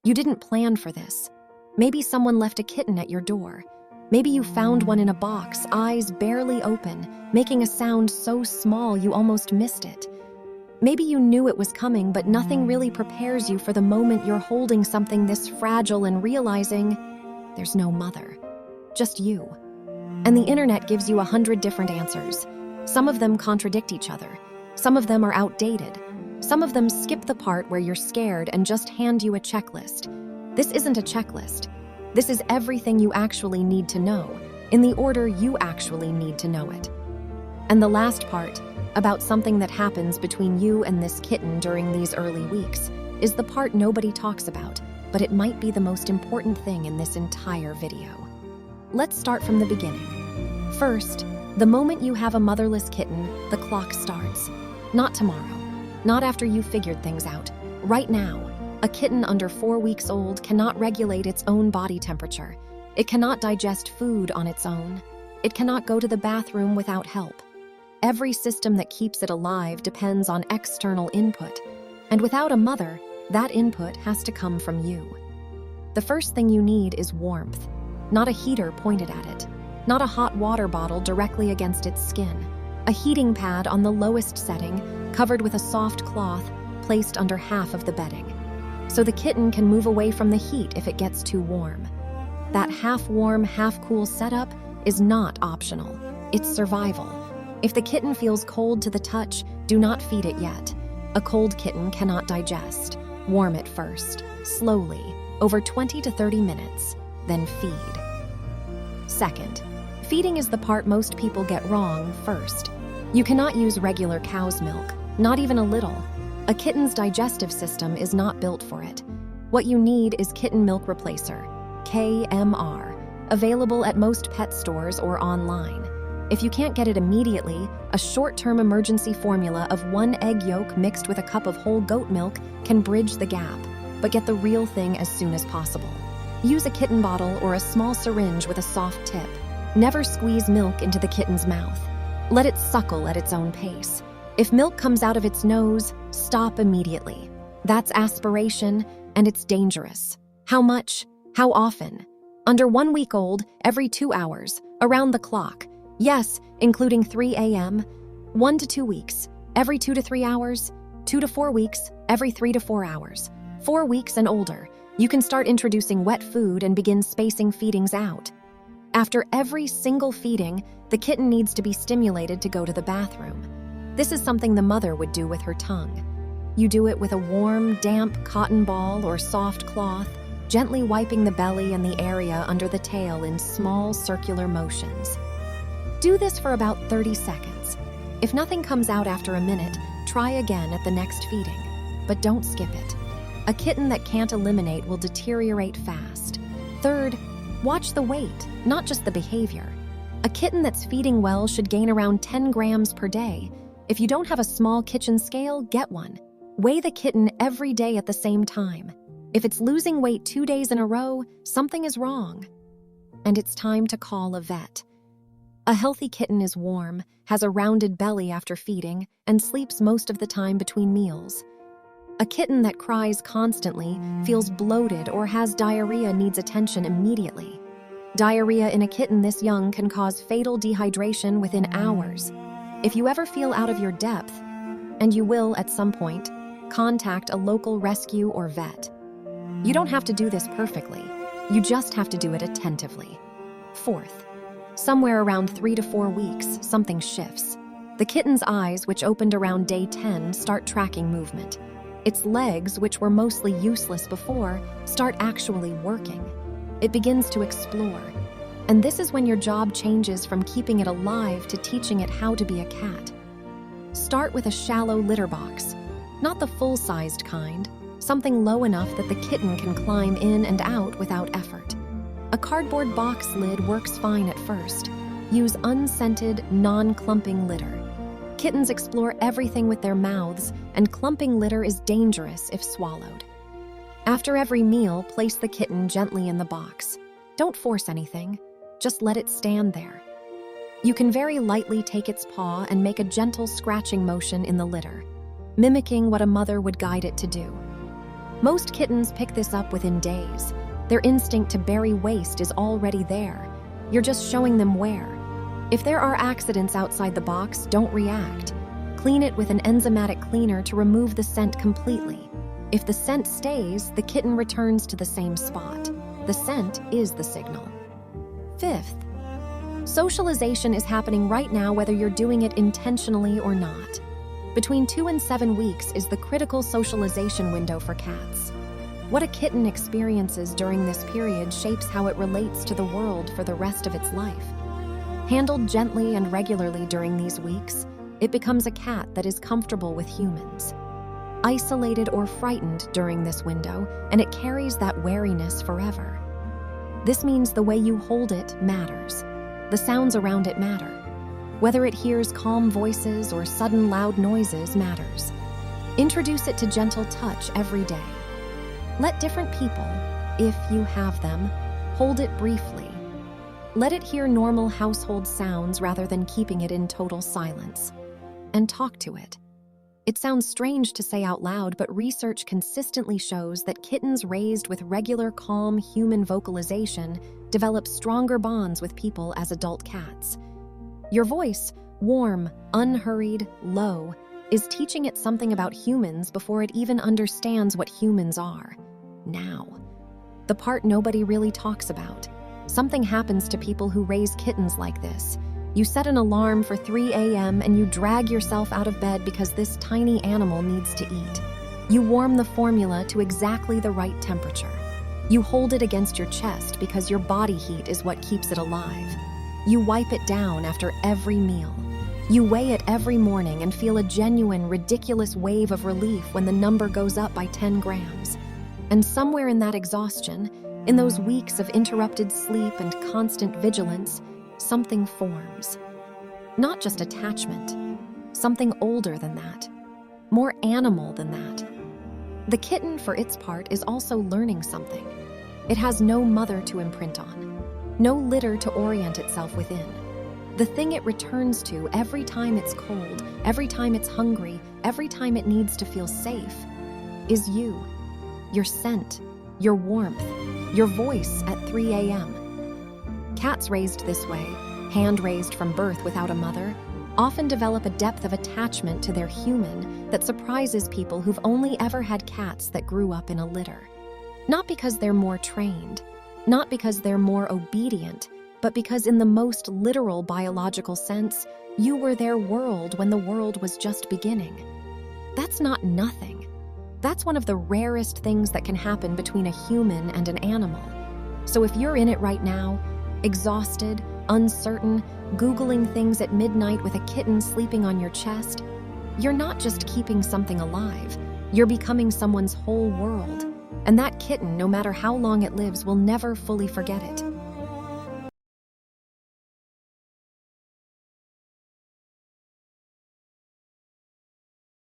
You didn't plan for this. Maybe someone left a kitten at your door. Maybe you found one in a box, eyes barely open, making a sound so small you almost missed it. Maybe you knew it was coming, but nothing really prepares you for the moment you're holding something this fragile and realizing there's no mother, just you. And the internet gives you 100 different answers. Some of them contradict each other. Some of them are outdated. Some of them skip the part where you're scared and just hand you a checklist. This isn't a checklist. This is everything you actually need to know, in the order you actually need to know it. And the last part, about something that happens between you and this kitten during these early weeks, is the part nobody talks about, but it might be the most important thing in this entire video. Let's start from the beginning. First, the moment you have a motherless kitten, the clock starts. Not tomorrow, not after you've figured things out. Right now, a kitten under 4 weeks old cannot regulate its own body temperature. It cannot digest food on its own. It cannot go to the bathroom without help. Every system that keeps it alive depends on external input, and without a mother, that input has to come from you. The first thing you need is warmth, not a heater pointed at it, not a hot water bottle directly against its skin, a heating pad on the lowest setting, covered with a soft cloth, placed under half of the bedding, so the kitten can move away from the heat if it gets too warm. That half-warm, half-cool setup is not optional. It's survival. If the kitten feels cold to the touch, do not feed it yet. A cold kitten cannot digest. Warm it first, slowly, over 20 to 30 minutes, then feed. Second, feeding is the part most people get wrong first. You cannot use regular cow's milk, not even a little. A kitten's digestive system is not built for it. What you need is kitten milk replacer, KMR, available at most pet stores or online. If you can't get it immediately, a short-term emergency formula of 1 egg yolk mixed with a cup of whole goat milk can bridge the gap, but get the real thing as soon as possible. Use a kitten bottle or a small syringe with a soft tip. Never squeeze milk into the kitten's mouth. Let it suckle at its own pace. If milk comes out of its nose, stop immediately. That's aspiration, and it's dangerous. How much? How often? Under 1 week old, every 2 hours, around the clock. Yes, including 3 a.m., 1 to 2 weeks, every 2 to 3 hours, 2 to 4 weeks, every 3 to 4 hours. 4 weeks and older, you can start introducing wet food and begin spacing feedings out. After every single feeding, the kitten needs to be stimulated to go to the bathroom. This is something the mother would do with her tongue. You do it with a warm, damp cotton ball or soft cloth, gently wiping the belly and the area under the tail in small circular motions. Do this for about 30 seconds. If nothing comes out after a minute, try again at the next feeding, but don't skip it. A kitten that can't eliminate will deteriorate fast. Third, watch the weight, not just the behavior. A kitten that's feeding well should gain around 10 grams per day. If you don't have a small kitchen scale, get one. Weigh the kitten every day at the same time. If it's losing weight 2 days in a row, something is wrong. And it's time to call a vet. A healthy kitten is warm, has a rounded belly after feeding, and sleeps most of the time between meals. A kitten that cries constantly, feels bloated, or has diarrhea needs attention immediately. Diarrhea in a kitten this young can cause fatal dehydration within hours. If you ever feel out of your depth, and you will at some point, contact a local rescue or vet. You don't have to do this perfectly. You just have to do it attentively. Fourth, somewhere around 3 to 4 weeks, something shifts. The kitten's eyes, which opened around day 10, start tracking movement. Its legs, which were mostly useless before, start actually working. It begins to explore. And this is when your job changes from keeping it alive to teaching it how to be a cat. Start with a shallow litter box, not the full-sized kind, something low enough that the kitten can climb in and out without effort. A cardboard box lid works fine at first. Use unscented, non-clumping litter. Kittens explore everything with their mouths, and clumping litter is dangerous if swallowed. After every meal, place the kitten gently in the box. Don't force anything, just let it stand there. You can very lightly take its paw and make a gentle scratching motion in the litter, mimicking what a mother would guide it to do. Most kittens pick this up within days. Their instinct to bury waste is already there. You're just showing them where. If there are accidents outside the box, don't react. Clean it with an enzymatic cleaner to remove the scent completely. If the scent stays, the kitten returns to the same spot. The scent is the signal. Fifth, socialization is happening right now whether you're doing it intentionally or not. Between 2 and 7 weeks is the critical socialization window for cats. What a kitten experiences during this period shapes how it relates to the world for the rest of its life. Handled gently and regularly during these weeks, it becomes a cat that is comfortable with humans. Isolated or frightened during this window, and it carries that wariness forever. This means the way you hold it matters. The sounds around it matter. Whether it hears calm voices or sudden loud noises matters. Introduce it to gentle touch every day. Let different people, if you have them, hold it briefly. Let it hear normal household sounds rather than keeping it in total silence. And talk to it. It sounds strange to say out loud, but research consistently shows that kittens raised with regular, calm human vocalization develop stronger bonds with people as adult cats. Your voice, warm, unhurried, low, is teaching it something about humans before it even understands what humans are. Now, the part nobody really talks about. Something happens to people who raise kittens like this. You set an alarm for 3 a.m. and you drag yourself out of bed because this tiny animal needs to eat. You warm the formula to exactly the right temperature. You hold it against your chest because your body heat is what keeps it alive. You wipe it down after every meal. You weigh it every morning and feel a genuine, ridiculous wave of relief when the number goes up by 10 grams. And somewhere in that exhaustion, in those weeks of interrupted sleep and constant vigilance, something forms. Not just attachment, something older than that, more animal than that. The kitten, for its part, is also learning something. It has no mother to imprint on, no litter to orient itself within. The thing it returns to every time it's cold, every time it's hungry, every time it needs to feel safe, is you, your scent, your warmth, your voice at 3 a.m. Cats raised this way, hand-raised from birth without a mother, often develop a depth of attachment to their human that surprises people who've only ever had cats that grew up in a litter. Not because they're more trained, not because they're more obedient, but because in the most literal biological sense, you were their world when the world was just beginning. That's not nothing. That's one of the rarest things that can happen between a human and an animal. So if you're in it right now, exhausted, uncertain, Googling things at midnight with a kitten sleeping on your chest, you're not just keeping something alive, you're becoming someone's whole world. And that kitten, no matter how long it lives, will never fully forget it.